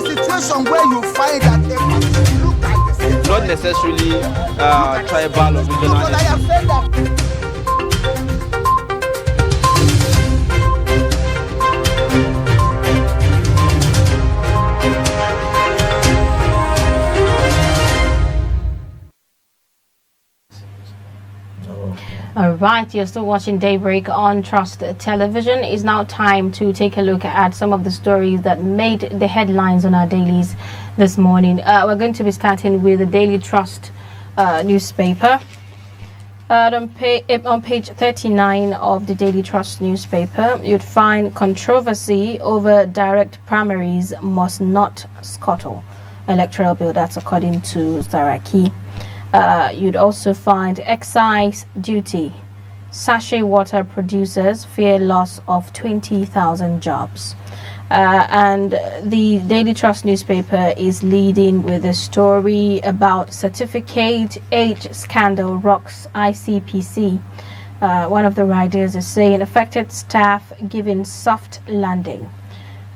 situation where you find that a person look at the same, not necessarily tribal or regional. but I have said that. All right, you're still watching Daybreak on Trust Television. It's now time to take a look at some of the stories that made the headlines on our dailies this morning. We're going to be starting with the Daily Trust newspaper. On page 39 of the Daily Trust newspaper, you'd find controversy over direct primaries must not scuttle electoral bill. That's according to Zaraki. You'd also find excise duty. Sachet water producers fear loss of 20,000 jobs. And the Daily Trust newspaper is leading with a story about certificate age scandal rocks ICPC. One of the writers is saying affected staff given soft landing.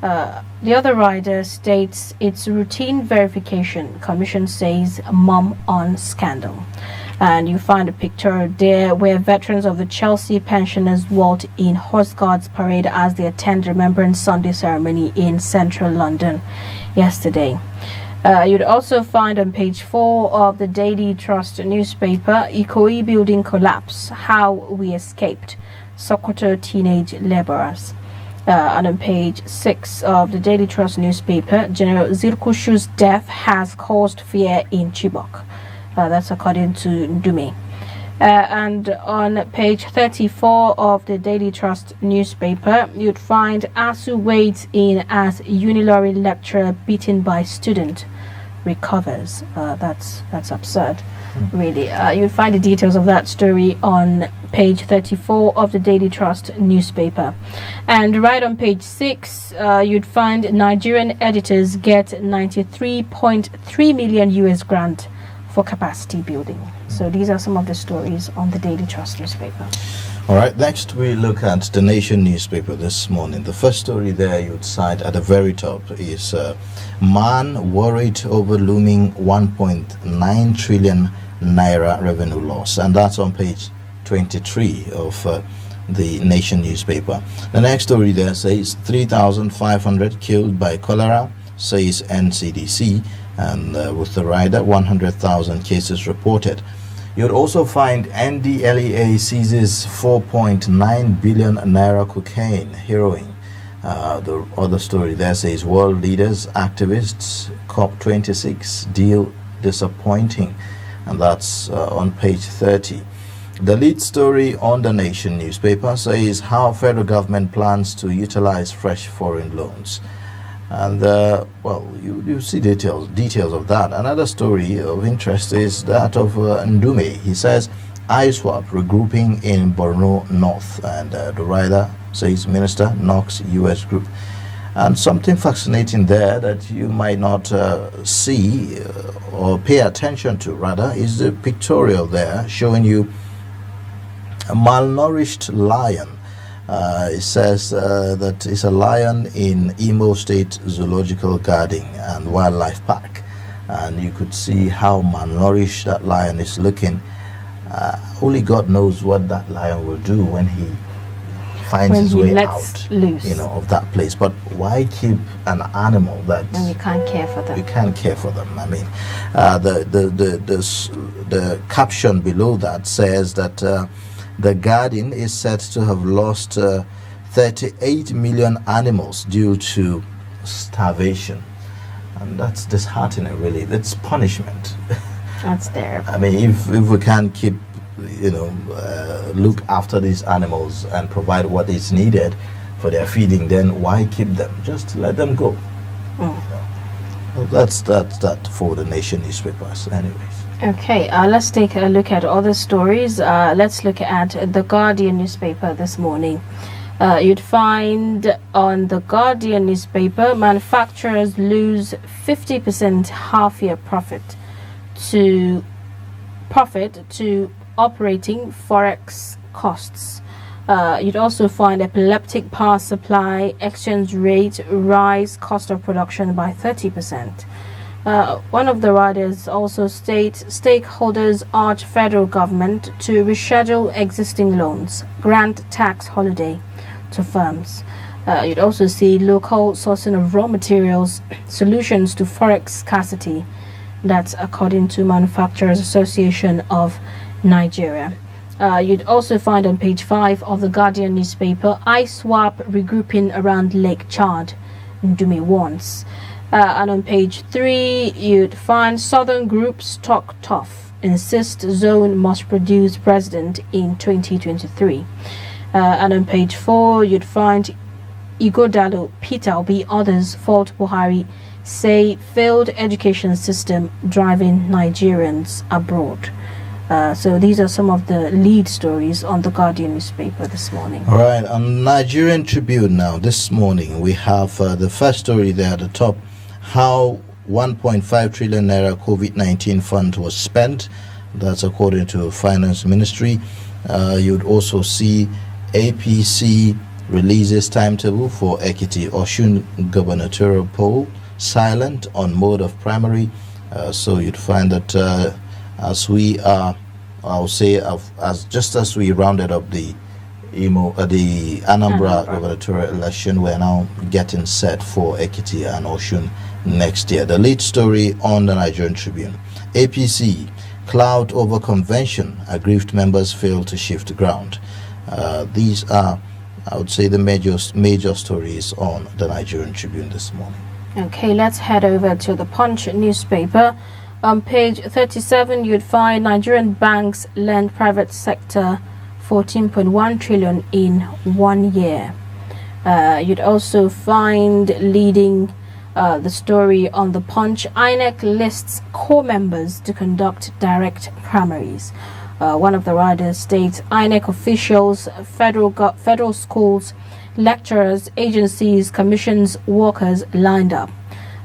The other rider states it's routine verification. Commission says mum on scandal. And you find a picture there where veterans of the Chelsea pensioners walked in Horse Guards parade as they attend Remembrance Sunday ceremony in central London yesterday. You'd also find on page 4 of the Daily Trust newspaper, Ikoyi building collapse, how we escaped, Sokoto teenage laborers. And on page 6 of the Daily Trust newspaper, General Zirkushu's death has caused fear in Chibok. That's according to Ndume. And on page 34 of the Daily Trust newspaper, you'd find ASU wades in as Unilori lecturer beaten by student recovers. That's absurd, really. You'd find the details of that story on page 34 of the Daily Trust newspaper. And right on page 6, you'd find Nigerian editors get 93.3 million US grant for capacity building. So these are some of the stories on the Daily Trust newspaper. All right, next we look at the Nation newspaper this morning. The first story there you'd cite at the very top is man worried over looming 1.9 trillion naira revenue loss, and that's on page 23 of the Nation newspaper. The next story there says 3,500 killed by cholera, says NCDC, and with the rider 100,000 cases reported. You'd also find NDLEA seizes 4.9 billion naira cocaine, heroin. The other story there says world leaders, activists, COP26 deal disappointing, and that's on page 30. The lead story on the Nation newspaper says how federal government plans to utilize fresh foreign loans. And well, you see details of that. Another story of interest is that of Ndume. He says ISWAP regrouping in Borno North, and the writer says Minister knocks US group. And something fascinating there that you might not see or pay attention to, rather, is the pictorial there showing you a malnourished lion. It says that it's a lion in Imo State Zoological Garden and Wildlife Park, and you could see how malnourished that lion is looking. Only God knows what that lion will do when he finds his way out, loose, of that place. But why keep an animal that and you can't care for them? You can't care for them. I mean, the caption below that says that. The garden is said to have lost 38 million animals due to starvation. And that's disheartening, really. That's punishment. That's terrible. I mean, if we can't keep, look after these animals and provide what is needed for their feeding, then why keep them? Just let them go. Well, that's that for the Nation newspapers, anyways. Okay, let's take a look at other stories. Let's look at the Guardian newspaper this morning. You'd find on the Guardian newspaper, manufacturers lose 50% half-year profit to operating forex costs. You'd also find epileptic power supply, exchange rate rise, cost of production by 30%. One of the riders also states stakeholders urge federal government to reschedule existing loans, grant tax holiday to firms. You'd also see local sourcing of raw materials, solutions to forex scarcity. That's according to Manufacturers Association of Nigeria. You'd also find on page 5 of the Guardian newspaper, ISWAP regrouping around Lake Chad, Ndume warns. And on page 3, you'd find Southern groups talk tough, insist zone must produce president in 2023. And on page 4, you'd find Igodalo, Peter Obi, others fault Buhari, say failed education system driving Nigerians abroad. So these are some of the lead stories on the Guardian newspaper this morning. All right, on Nigerian Tribune now, this morning, we have the first story there at the top, how 1.5 trillion naira COVID-19 fund was spent. That's according to Finance Ministry. You'd also see APC releases timetable for Ekiti Osun gubernatorial poll, silent on mode of primary. So you'd find that as we are, I'll say, as we rounded up the Anambra gubernatorial election, we're now getting set for Ekiti and Osun next year. The lead story on the Nigerian Tribune: APC cloud over convention, aggrieved members fail to shift ground. These are, I would say, the major stories on the Nigerian Tribune this morning. Okay, let's head over to the Punch newspaper. On page 37, you'd find Nigerian banks lend private sector 14.1 trillion in 1 year. You'd also find leading the story on the Punch, INEC lists core members to conduct direct primaries. One of the riders states INEC officials, federal schools, lecturers, agencies, commissions, workers lined up.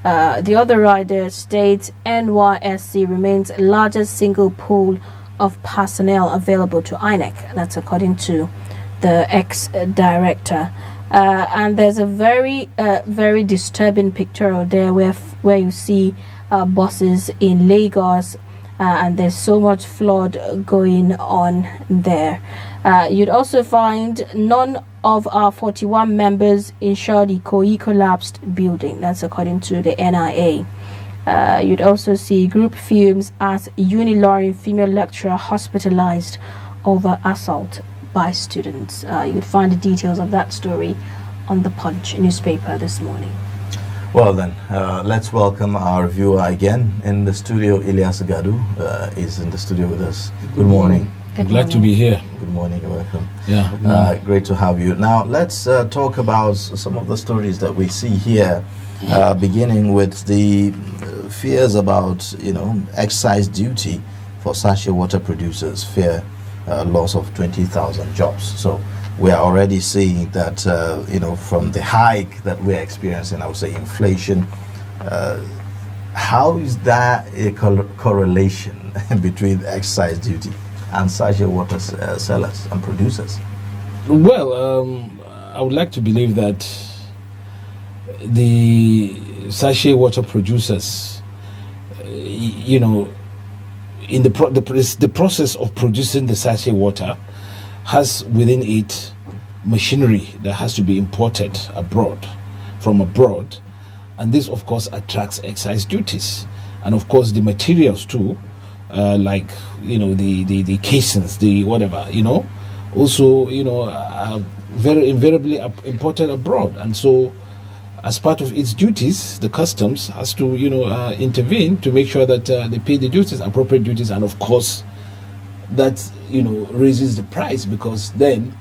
The other rider states NYSC remains largest single pool of personnel available to INEC. That's according to the ex-director. And there's a very disturbing picture there where you see buses in Lagos, and there's so much flood going on there. You'd also find none of our 41 members insured Ikoyi collapsed building. That's according to the NIA. You'd also see group fumes as Unilorin female lecturer hospitalized over assault by students. You'd find the details of that story on the Punch newspaper this morning. Well then, let's welcome our viewer again in the studio. Illiyasu Gadu is in the studio with us. Good morning. Glad to be here. Good morning, you're welcome. Yeah. Great to have you. Now, let's talk about some of the stories that we see here, beginning with the fears about, excise duty for sachet water producers, fear loss of 20,000 jobs. So we are already seeing that, from the hike that we're experiencing, I would say inflation. How is that a correlation between excise duty and sachet water sellers and producers? Well, I would like to believe that the sachet water producers, in the process of producing the sachet water has within it machinery that has to be imported from abroad, and this of course attracts excise duties, and of course the materials too, like the casings, the whatever, also are very invariably imported abroad, and so as part of its duties, the customs has to intervene to make sure that they pay the duties, appropriate duties, and of course that raises the price, because then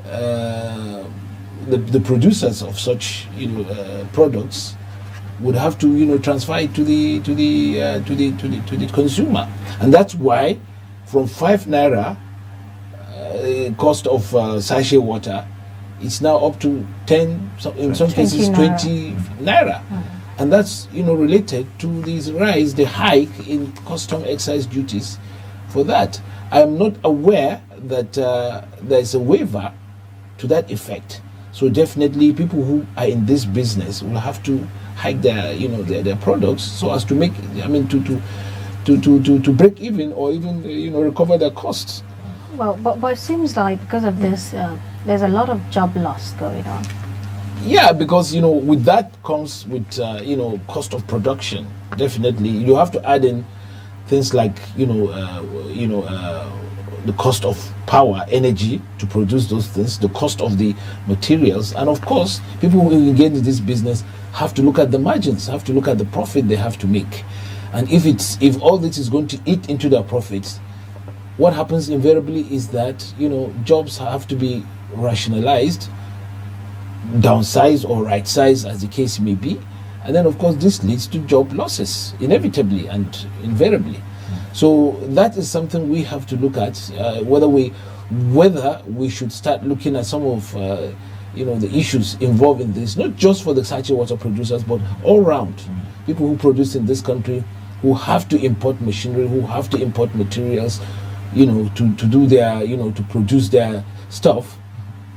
the producers of such products would have to transfer it to the consumer, and that's why from 5 naira cost of sachet water, it's now up to 10, in some cases 20 naira. And that's related to this rise, the hike in custom excise duties for that. I am not aware that there is a waiver to that effect. So definitely people who are in this business will have to hike their their products so as to make to break even, or even recover their costs. Well, but it seems like because of this, there's a lot of job loss going on. Yeah, because with that comes with cost of production. Definitely, you have to add in things like the cost of power, energy to produce those things, the cost of the materials, and of course, people who engage in this business have to look at the margins, have to look at the profit they have to make, and if all this is going to eat into their profits, what happens invariably is that jobs have to be rationalized, downsized or right sized as the case may be, and then of course this leads to job losses inevitably and invariably. So that is something we have to look at, whether we should start looking at some of the issues involved in this, not just for the sachet water producers, but all round people who produce in this country, who have to import machinery, who have to import materials, to do their, to produce their stuff.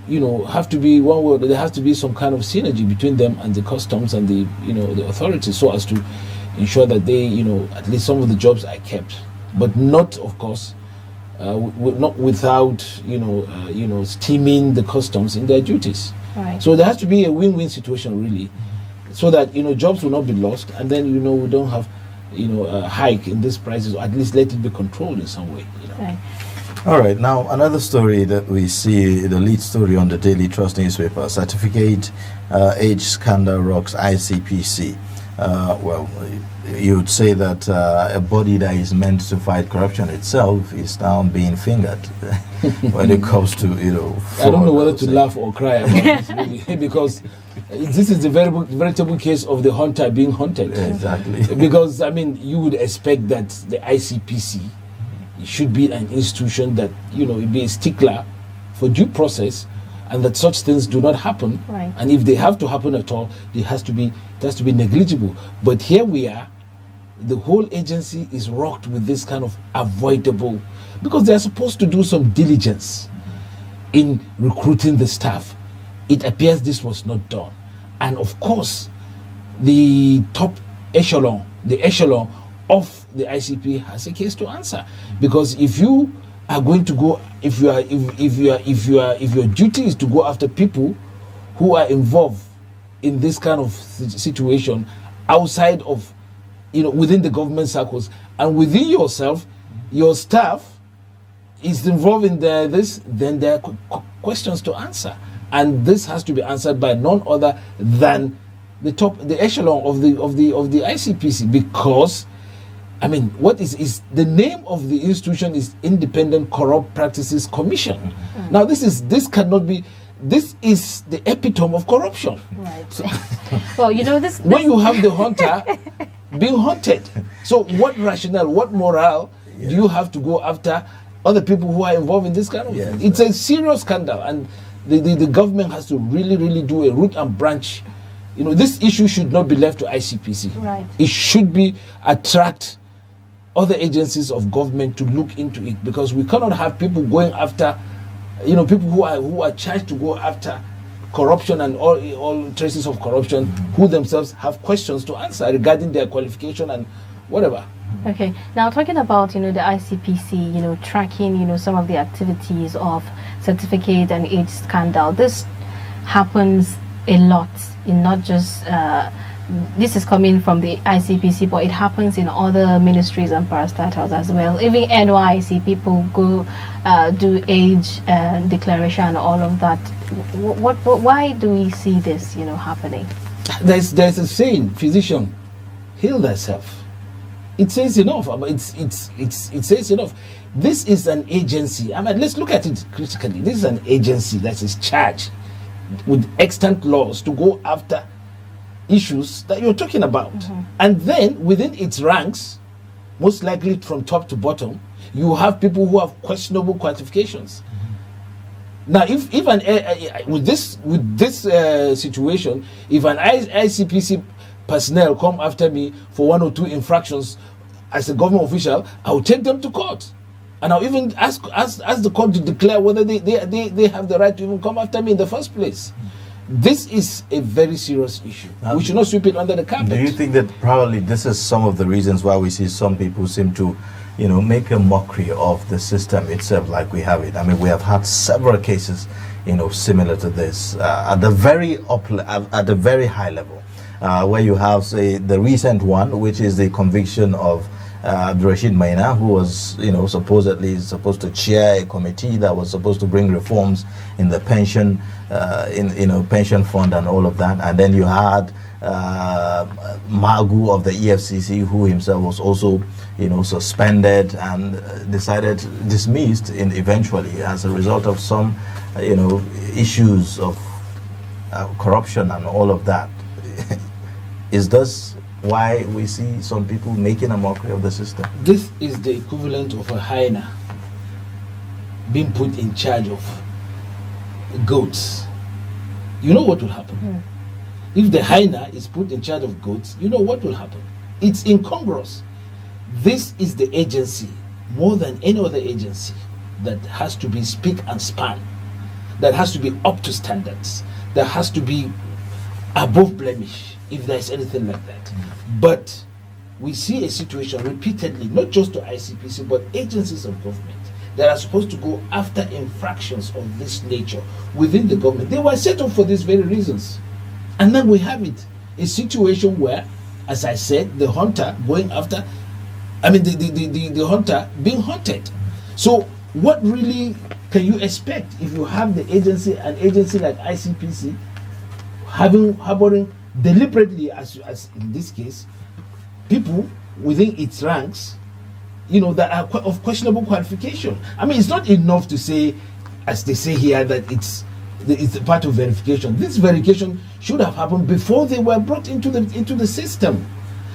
Have to be one word. There has to be some kind of synergy between them and the customs and the the authorities, so as to ensure that they at least some of the jobs are kept, but not, of course, not without steaming the customs in their duties. Right. So there has to be a win-win situation really, so that jobs will not be lost, and then we don't have a hike in these prices, or at least let it be controlled in some way. Right. All right, now another story that we see, the lead story on the Daily Trust newspaper: certificate age scandal rocks ICPC. Well, you would say that a body that is meant to fight corruption itself is now being fingered when it comes to I don't know whether to laugh or cry about this really, because this is the veritable case of the hunter being hunted. Exactly. Because you would expect that the ICPC should be an institution that it be a stickler for due process, and that such things do not happen. Right. And if they have to happen at all, it has to be negligible. But here we are, the whole agency is rocked with this kind of avoidable, because they are supposed to do some diligence in recruiting the staff. It appears this was not done, and of course, the top echelon of the ICP has a case to answer, because if you are going to go, if your duty is to go after people who are involved in this kind of situation outside of within the government circles, and within yourself, your staff is involved in this, then there are questions to answer, and this has to be answered by none other than the echelon of the ICPC, because what is the name of the institution is Independent Corrupt Practices Commission. Now this is the epitome of corruption. Right. Well, this when you have the hunter being hunted, so what rationale, what morale do you have to go after other people who are involved in this kind of thing? It's a serious scandal, and the government has to really do a root and branch. This issue should not be left to ICPC. Right. It should attract other agencies of government to look into it, because we cannot have people going after, people who are charged to go after corruption and all traces of corruption, who themselves have questions to answer regarding their qualification and whatever. Okay, now talking about the ICPC, tracking some of the activities of certificate and age scandal. This happens a lot in not just this is coming from the ICPC, but it happens in other ministries and parastatals as well. Even NYC people go do age declaration and all of that. Why do we see this happening? There's a saying: physician, heal thyself. It says enough. It says enough. This is an agency. Let's look at it critically. This is an agency that is charged with extant laws to go after issues that you're talking about. And then within its ranks, most likely from top to bottom, you have people who have questionable qualifications. Now, if with this situation, if an ICPC personnel come after me for 1 or 2 infractions as a government official, I will take them to court And I'll even ask the court to declare whether they have the right to even come after me in the first place. This is a very serious issue. We should not sweep it under the carpet. Do you think that probably this is some of the reasons why we see some people seem to, make a mockery of the system itself like we have it? I mean, we have had several cases, similar to this at the very high level, where you have, say, the recent one, which is the conviction of Rashid Maina, who was, supposedly supposed to chair a committee that was supposed to bring reforms in the pension, pension fund and all of that. And then you had Magu of the EFCC, who himself was also, suspended and dismissed eventually as a result of some, issues of corruption and all of that. Is this why we see some people making a mockery of the system? This is the equivalent of a hyena being put in charge of goats. You know what will happen? If the hyena is put in charge of goats, you know what will happen? It's incongruous. This is the agency, more than any other agency, that has to be spick and span, that has to be up to standards, that has to be above blemish, if there's anything like that. But we see a situation repeatedly, not just to ICPC, but agencies of government that are supposed to go after infractions of this nature within the government. They were set up for these very reasons. And then we have it, a situation where, as I said, the hunter going after, the hunter being hunted. So what really can you expect if you have an agency like ICPC harboring deliberately, as in this case, people within its ranks, that are of questionable qualification? I mean, it's not enough to say, as they say here, that it's part of verification. This verification should have happened before they were brought into the system.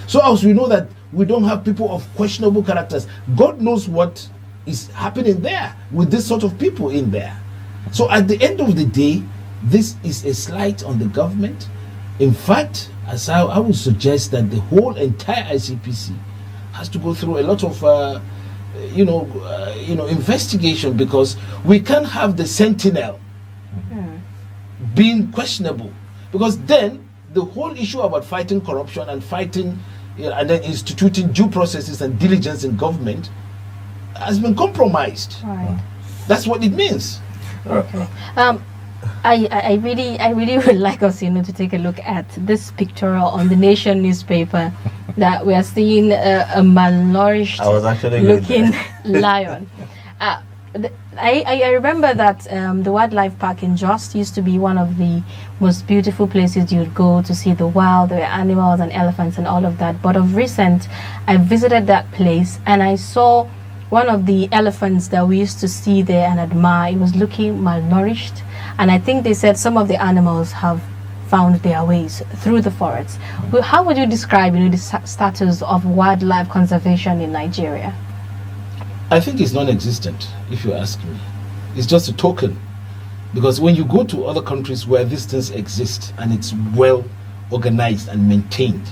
So as we know that we don't have people of questionable characters, God knows what is happening there with this sort of people in there. So at the end of the day, this is a slight on the government. In fact, as I would suggest that the whole entire ICPC has to go through a lot of investigation, because we can't have the sentinel being questionable, because then the whole issue about fighting corruption and fighting and then instituting due processes and diligence in government has been compromised. Right. That's what it means. Okay. I really would like us, to take a look at this pictorial on the Nation newspaper that we are seeing a malnourished looking lion. I remember that the wildlife park in Jos used to be one of the most beautiful places you'd go to see the wild, the animals and elephants and all of that. But of recent, I visited that place and I saw one of the elephants that we used to see there and admire. It was looking malnourished, and I think they said some of the animals have found their ways through the forests. Well, how would you describe the status of wildlife conservation in Nigeria? I think it's non-existent, if you ask me. It's just a token, because when you go to other countries where these things exist and it's well organized and maintained,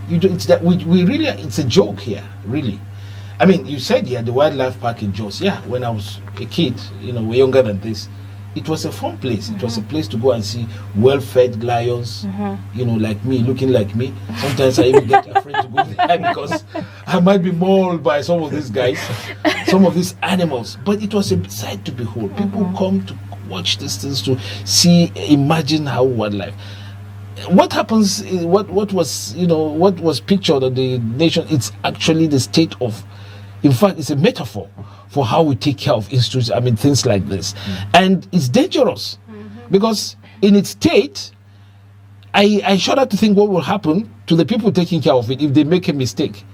it's a joke here, really. I mean, you said here the wildlife park in Jos. Yeah, when I was a kid, we're younger than this, it was a fun place. It was a place to go and see well-fed lions, like me, looking like me. Sometimes I even get afraid to go there because I might be mauled by some of these guys, some of these animals. But it was a sight to behold. People come to watch these things, to see, imagine how wildlife. What happens? What was pictured on the Nation? It's actually the state of. In fact, it's a metaphor for how we take care of institutions. I mean, things like this, and it's dangerous because in its state, I shudder to think what will happen to the people taking care of it if they make a mistake.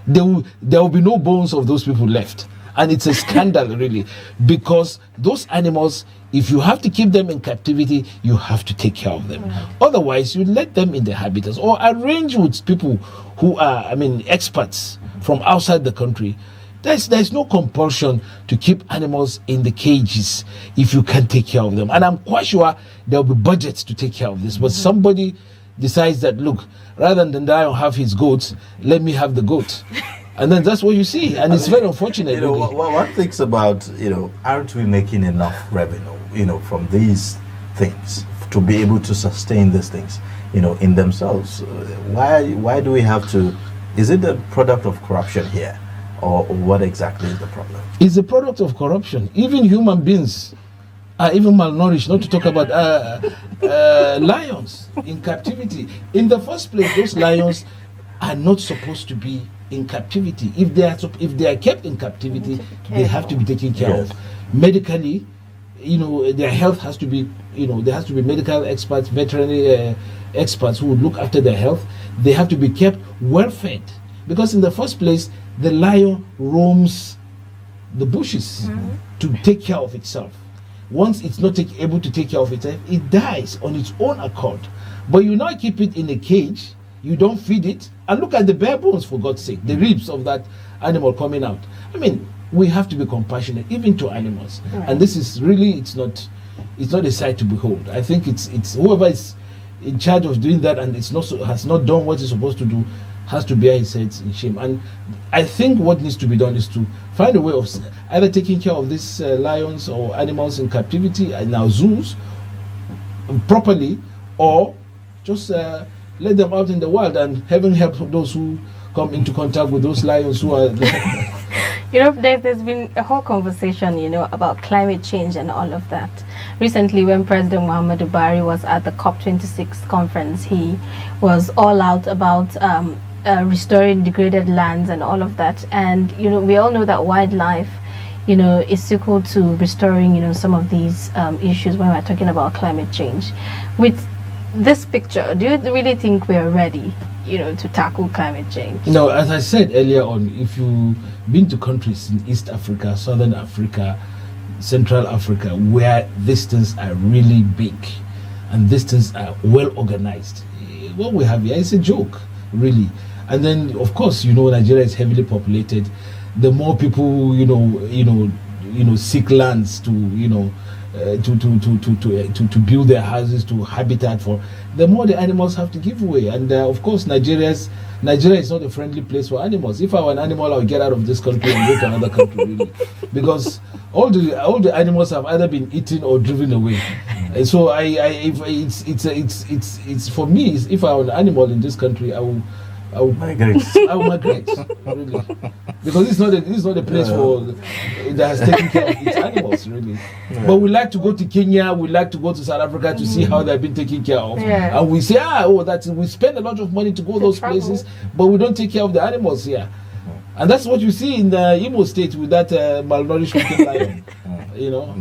There will be no bones of those people left, and it's a scandal really, because those animals, if you have to keep them in captivity, you have to take care of them. Otherwise, you let them in their habitats or arrange with people who are, experts from outside the country. There's no compulsion to keep animals in the cages if you can take care of them. And I'm quite sure there will be budgets to take care of this. But somebody decides that, look, rather than the lion have his goats, let me have the goat. And then that's what you see, and it's very unfortunate. You know, really. one thinks about, aren't we making enough revenue, from these things to be able to sustain these things, in themselves? Why do we have to? Is it a product of corruption here, or what exactly is the problem? It's a product of corruption. Even human beings are even malnourished, not to talk about lions in captivity. In the first place, those lions are not supposed to be in captivity. If they are kept in captivity, they have to be taken care of medically. Their health has to be, there has to be medical experts, veterinary experts who would look after their health. They have to be kept well fed, because in the first place, the lion roams the bushes to take care of itself. Once it's not able to take care of itself, it dies on its own accord. But you now keep it in a cage, you don't feed it, and look at the bare bones, for God's sake, the ribs of that animal coming out. I mean, we have to be compassionate even to animals. And this is really, it's not a sight to behold. I think it's whoever is in charge of doing that and has not done what it's supposed to do has to bear his head in shame. And I think what needs to be done is to find a way of either taking care of these lions or animals in captivity in our zoos properly, or just let them out in the wild, and heaven help those who come into contact with those lions who are there's been a whole conversation, about climate change and all of that. Recently, when President Muhammadu Buhari was at the COP26 conference, he was all out about restoring degraded lands and all of that. And, we all know that wildlife, is equal to restoring, some of these issues when we're talking about climate change. With this picture, do you really think we're ready, to tackle climate change? As I said earlier on, if you've been to countries in East Africa, Southern Africa, Central Africa, where these things are really big and these things are well organized, what we have here is a joke, really. And then, of course, Nigeria is heavily populated. The more people, seek lands to, to build their houses, to habitat for, the more the animals have to give away. And of course, Nigeria is not a friendly place for animals. If I were an animal, I would get out of this country and go to another country, really, because all the animals have either been eaten or driven away. And so it's for me. If I were an animal in this country, I will migrate. I will migrate, really, because this is not a place that has taken care of its animals, really. But we like to go to Kenya, we like to go to South Africa to see how they've been taken care of, and we say, we spend a lot of money to go those places, but we don't take care of the animals here. And that's what you see in the Imo State with that malnourished looking lion.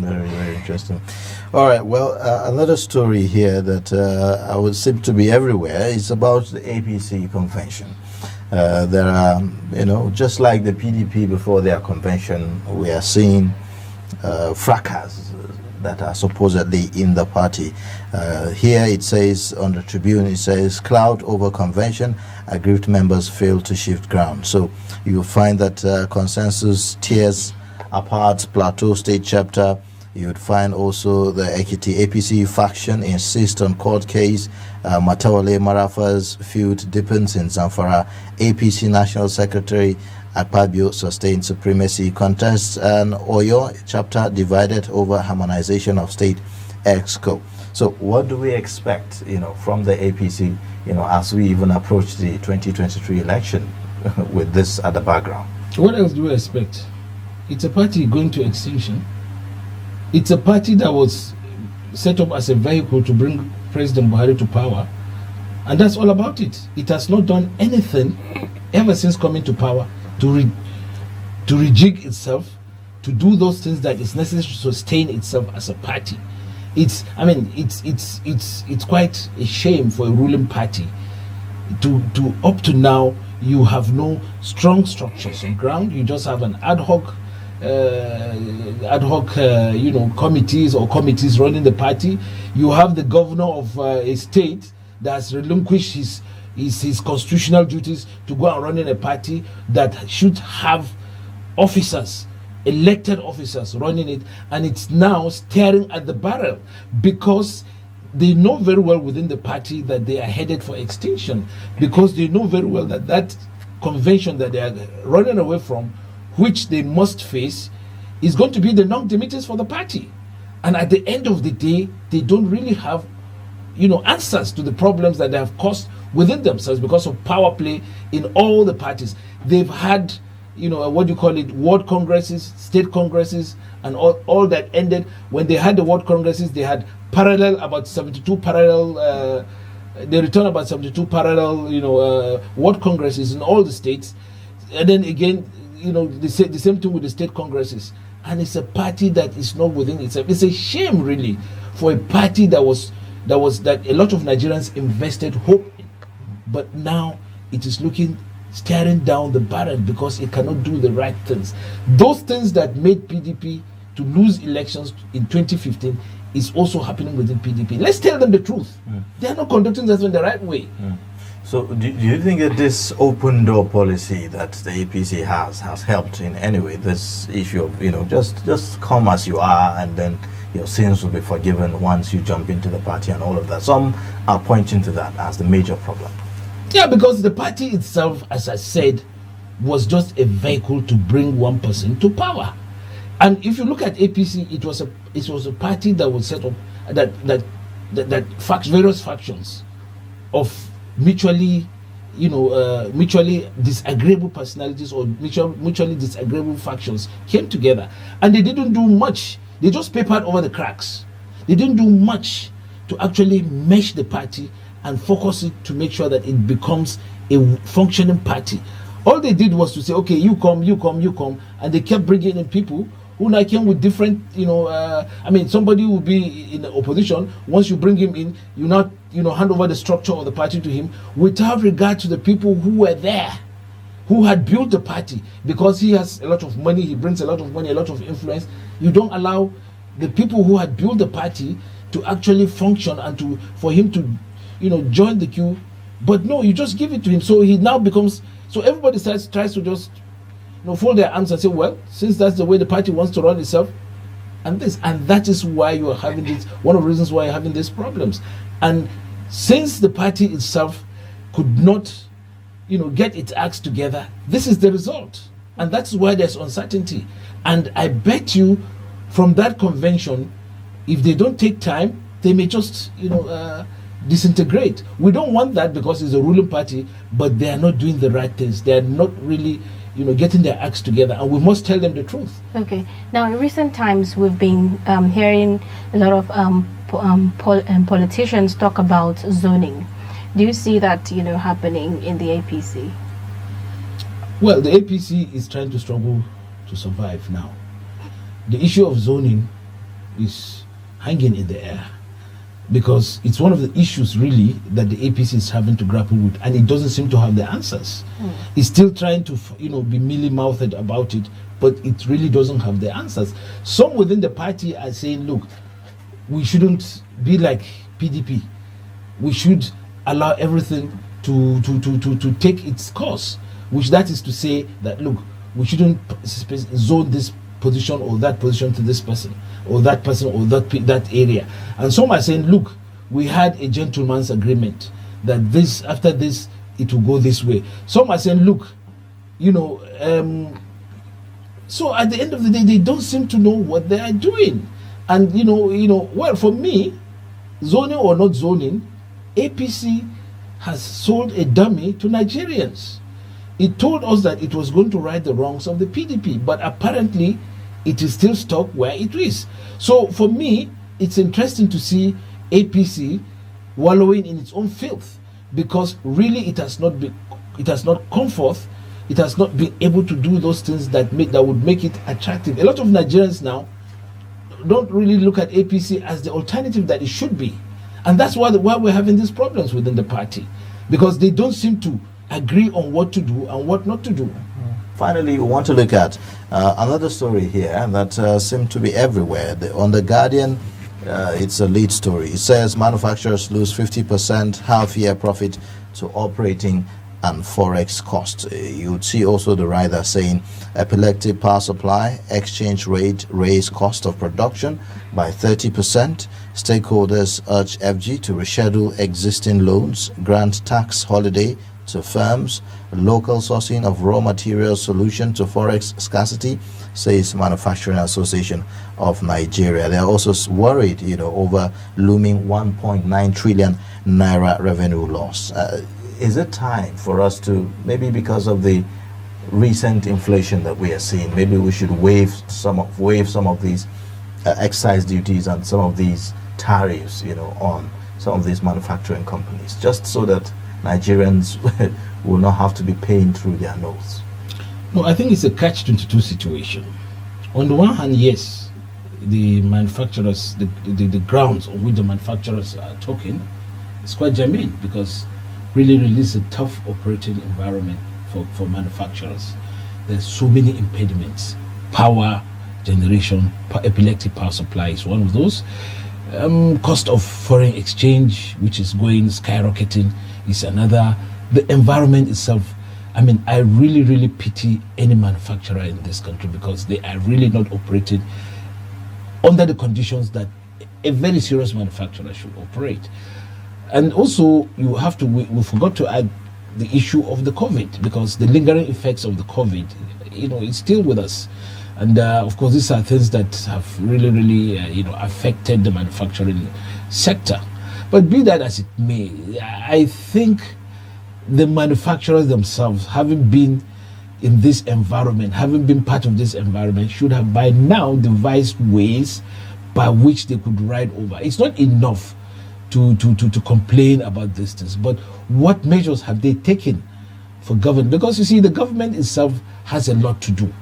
Very, very interesting. All right, well, another story here that I would seem to be everywhere is about the APC convention. There are, just like the PDP before their convention, we are seeing fracas that are supposedly in the party. Here it says, on the Tribune, it says, cloud over convention, aggrieved members fail to shift ground. So you'll find that consensus tears apart Plateau State chapter. You would find also the Ekiti APC faction insists on court case. Matawale Marafa's feud deepens in Zamfara. APC National Secretary Akpabio sustained supremacy contests, and Oyo chapter divided over harmonization of state exco. So what do we expect, from the APC, as we even approach the 2023 election with this at the background? What else do we expect? It's a party going to extinction. It's a party that was set up as a vehicle to bring President Buhari to power, and that's all about it. It has not done anything ever since coming to power to rejig itself, to do those things that is necessary to sustain itself as a party. It's quite a shame for a ruling party to up to now you have no strong structures on ground. You just have an ad hoc committees running the party. You have the governor of a state that has relinquished his constitutional duties to go and run in a party that should have officers, elected officers running it, and it's now staring at the barrel because they know very well within the party that they are headed for extinction, because they know very well that convention that they are running away from, which they must face, is going to be the non-demiters for the party. And at the end of the day, they don't really have, answers to the problems that they have caused within themselves because of power play in all the parties. They've had, ward congresses, state congresses, and all that ended. When they had the ward congresses, they had about 72 parallel, they returned about 72 parallel, ward congresses in all the states. And then again, the same thing with the state congresses. And it's a party that is not within itself. It's a shame, really, for a party that a lot of Nigerians invested hope in. But now it is staring down the barrel because it cannot do the right things. Those things that made PDP to lose elections in 2015 is also happening within PDP. Let's tell them the truth. They are not conducting themselves in the right way. So do you think that this open door policy that the APC has helped in any way? This issue of, just come as you are and then your sins will be forgiven once you jump into the party and all of that. Some are pointing to that as the major problem. Yeah, because the party itself, as I said, was just a vehicle to bring one person to power. And if you look at APC, it was a party that was set up that various factions of mutually disagreeable personalities or mutually disagreeable factions came together, and they didn't do much. They just papered over the cracks. They didn't do much to actually mesh the party and focus it to make sure that it becomes a functioning party. All they did was to say, okay, you come, and they kept bringing in people who now came with different, somebody will be in the opposition. Once you bring him in, you not, hand over the structure of the party to him without regard to the people who were there, who had built the party. Because he has a lot of money, he brings a lot of money, a lot of influence. You don't allow the people who had built the party to actually function and for him to, join the queue. But no, you just give it to him. So he now becomes, so everybody tries to just fold their arms and say, well, since that's the way the party wants to run itself, and that is why you are having this, one of the reasons why you're having these problems. And since the party itself could not, get its acts together, this is the result. And that's why there's uncertainty. And I bet you from that convention, if they don't take time, they may just, disintegrate. We don't want that because it's a ruling party, but they are not doing the right things. They are not really getting their acts together, and we must tell them the truth. Okay. Now, in recent times, we've been hearing a lot of politicians talk about zoning. Do you see that, happening in the APC? Well, the APC is trying to struggle to survive now. The issue of zoning is hanging in the air because it's one of the issues really that the APC is having to grapple with, and it doesn't seem to have the answers. It's still trying to be mealy-mouthed about it, but it really doesn't have the answers. Some within the party are saying, look, we shouldn't be like PDP. We should allow everything to take its course, which that is to say that, look, we shouldn't zone this position or that position to this person or that that area. And some are saying, look, we had a gentleman's agreement that after this it will go this way. Some are saying, look, so at the end of the day, they don't seem to know what they are doing. And well, for me, zoning or not zoning, APC has sold a dummy to Nigerians. It told us that it was going to right the wrongs of the PDP, but apparently it is still stuck where it is. So for me, it's interesting to see APC wallowing in its own filth, because really it has not come forth. It has not been able to do those things that would make it attractive. A lot of Nigerians now don't really look at APC as the alternative that it should be, and that's why we're having these problems within the party, because they don't seem to agree on what to do and what not to do. Finally, we want to look at another story here that seemed to be everywhere. On The Guardian, it's a lead story. It says manufacturers lose 50% half-year profit to operating and forex costs. You would see also the writer saying epileptic power supply, exchange rate raise cost of production by 30%. Stakeholders urge FG to reschedule existing loans, grant tax holiday to firms, local sourcing of raw materials solution to forex scarcity, says Manufacturing Association of Nigeria. They are also worried, over looming 1.9 trillion naira revenue loss. Is it time for us to, maybe because of the recent inflation that we are seeing, maybe we should waive some of these excise duties and some of these tariffs, on some of these manufacturing companies, just so that Nigerians will not have to be paying through their nose? No, I think it's a catch-22 situation. On the one hand, yes, the manufacturers, the grounds on which the manufacturers are talking, is quite germane, because really it's a tough operating environment for manufacturers. There's so many impediments. Power generation, epileptic power supply is one of those. Cost of foreign exchange, which is going skyrocketing, is another. The environment itself, I really pity any manufacturer in this country, because they are really not operating under the conditions that a very serious manufacturer should operate. And also, we forgot to add the issue of the COVID, because the lingering effects of the COVID, it's still with us. And of course, these are things that have really, affected the manufacturing sector. But be that as it may, I think the manufacturers themselves, having been in this environment, having been part of this environment, should have by now devised ways by which they could ride over. It's not enough to complain about these things, but what measures have they taken for government? Because you see, the government itself has a lot to do.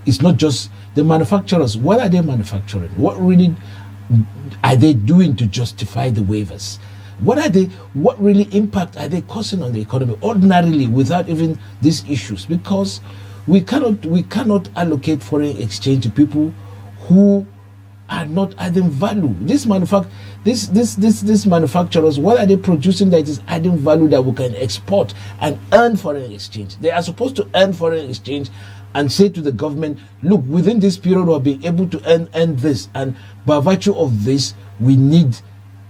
It's not just the manufacturers. What are they manufacturing? What really are they doing to justify the waivers? What really impact are they causing on the economy ordinarily without even these issues? Because we cannot allocate foreign exchange to people who are not adding value. These manufacturers, what are they producing that is adding value that we can export and earn foreign exchange? They are supposed to earn foreign exchange and say to the government, look, within this period we're being able to earn this, and by virtue of this, we need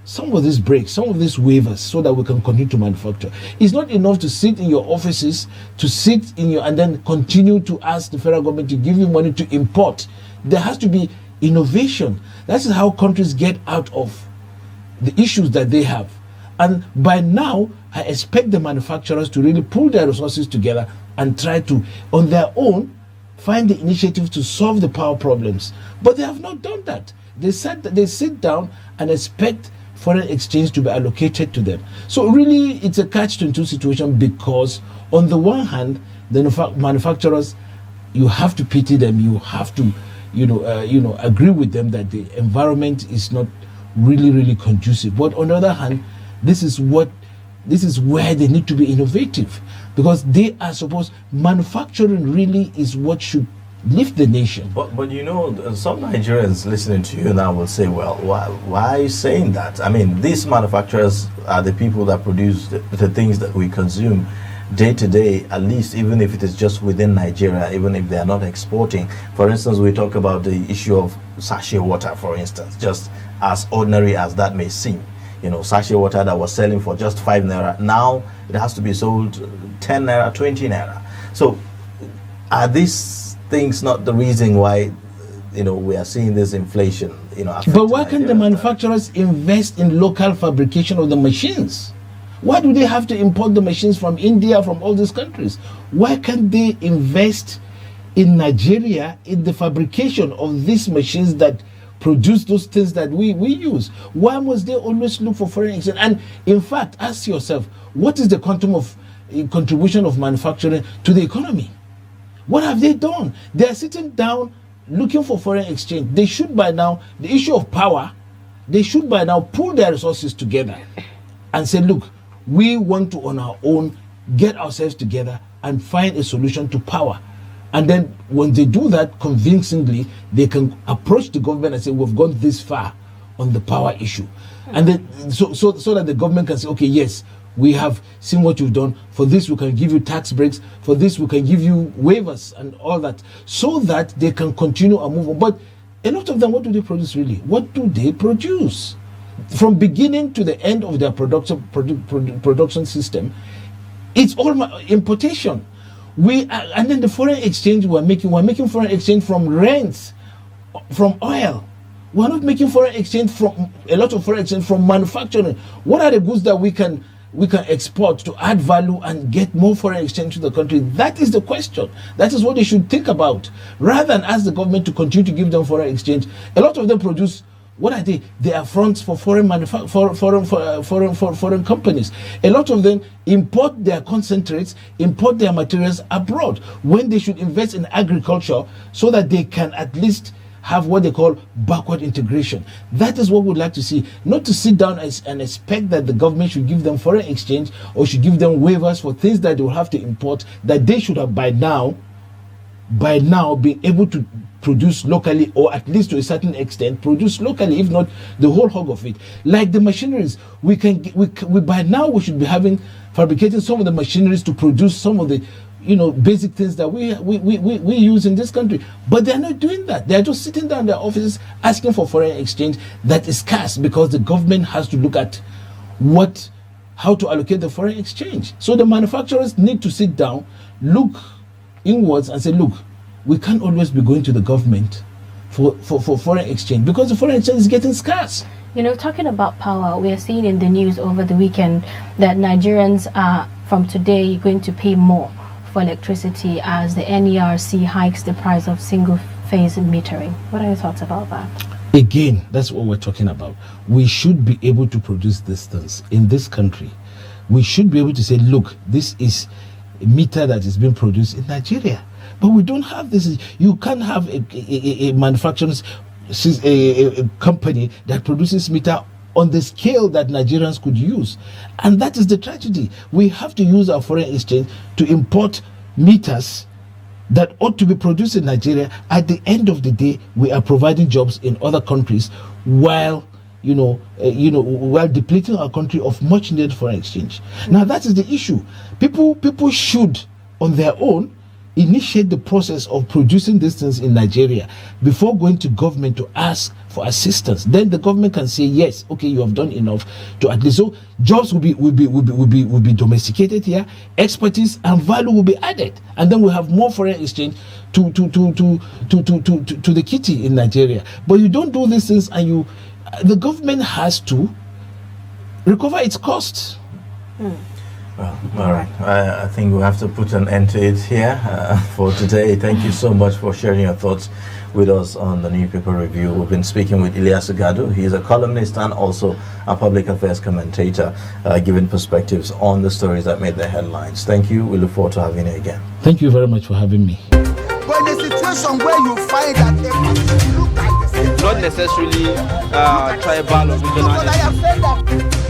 some of these breaks, some of these waivers, so that we can continue to manufacture. It's not enough to sit in your offices, and then continue to ask the federal government to give you money to import. There has to be innovation. That's how countries get out of the issues that they have. And by now, I expect the manufacturers to really pull their resources together and try to, on their own, find the initiative to solve the power problems. But they have not done that. They sit down and expect foreign exchange to be allocated to them. So really, it's a catch-22 situation, because on the one hand, the manufacturers, you have to pity them. You have to, agree with them that the environment is not really conducive. But on the other hand, this is where they need to be innovative, because they are supposed, manufacturing really is what should lift the nation. But some Nigerians listening to you now will say, well, why are you saying that? These manufacturers are the people that produce the things that we consume day to day, at least, even if it is just within Nigeria, even if they are not exporting. For instance, we talk about the issue of sachet water, for instance, just as ordinary as that may seem. Sachet water that was selling for just 5 naira, now it has to be sold 10 naira, 20 naira. So are these things not the reason why we are seeing this inflation? But why can't the manufacturers invest in local fabrication of the machines? Why do they have to import the machines from India, from all these countries? Why can't they invest in Nigeria in the fabrication of these machines that produce those things that we use? Why must they always look for foreign exchange? And in fact, ask yourself, what is the quantum of contribution of manufacturing to the economy? What have they done? They are sitting down looking for foreign exchange. They should by now, the issue of power, they should by now pull their resources together and say, look, we want to on our own get ourselves together and find a solution to power. And then when they do that convincingly, they can approach the government and say, we've gone this far on the power issue. And then so that the government can say, okay, yes, we have seen what you've done. For this, we can give you tax breaks. For this, we can give you waivers and all that, so that they can continue and move on. But a lot of them, what do they produce really? What do they produce? From beginning to the end of their production system, It's all importation. And then the foreign exchange we're making foreign exchange from rents, from oil. We're not making foreign exchange from a lot of foreign exchange from manufacturing. What are the goods that we can export to add value and get more foreign exchange to the country? That is the question. That is what they should think about, rather than ask the government to continue to give them foreign exchange. A lot of them produce. What are they? They are fronts for foreign foreign companies. A lot of them import their concentrates, import their materials abroad, when they should invest in agriculture so that they can at least have what they call backward integration. That is what we'd like to see. Not to sit down and expect that the government should give them foreign exchange or should give them waivers for things that they will have to import, that they should have by now been able to produce locally, or at least to a certain extent produce locally, if not the whole hog of it. Like the machineries, we by now we should be fabricating some of the machineries to produce some of the basic things that we use in this country. But they're not doing that. They're just sitting down in their offices asking for foreign exchange that is scarce, because the government has to look at how to allocate the foreign exchange. So the manufacturers need to sit down, look inwards and say, look, we can't always be going to the government for foreign exchange, because the foreign exchange is getting scarce. Talking about power, we are seeing in the news over the weekend that Nigerians are from today going to pay more for electricity as the NERC hikes the price of single-phase metering. What are your thoughts about that? Again, that's what we're talking about. We should be able to produce this things in this country. We should be able to say, look, this is a meter that is being produced in Nigeria. But we don't have this. You can't have a manufacturing a company that produces meter on the scale that Nigerians could use. And that is the tragedy. We have to use our foreign exchange to import meters that ought to be produced in Nigeria. At the end of the day, we are providing jobs in other countries while while depleting our country of much needed foreign exchange. Now that is the issue. People should on their own initiate the process of producing these things in Nigeria before going to government to ask for assistance. Then the government can say, yes, okay, you have done enough to at least, so jobs will be domesticated here, expertise and value will be added, and then we'll have more foreign exchange to the kitty in Nigeria. But you don't do these things, and the government has to recover its costs. Well, all right. I think we'll have to put an end to it here for today. Thank you so much for sharing your thoughts with us on the Newspaper Review. We've been speaking with Illiyasu Gadu. He is a columnist and also a public affairs commentator, giving perspectives on the stories that made the headlines. Thank you. We look forward to having you again. Thank you very much for having me. But in a situation where you find that they look like the same, Not necessarily tribal or regional. but I have said that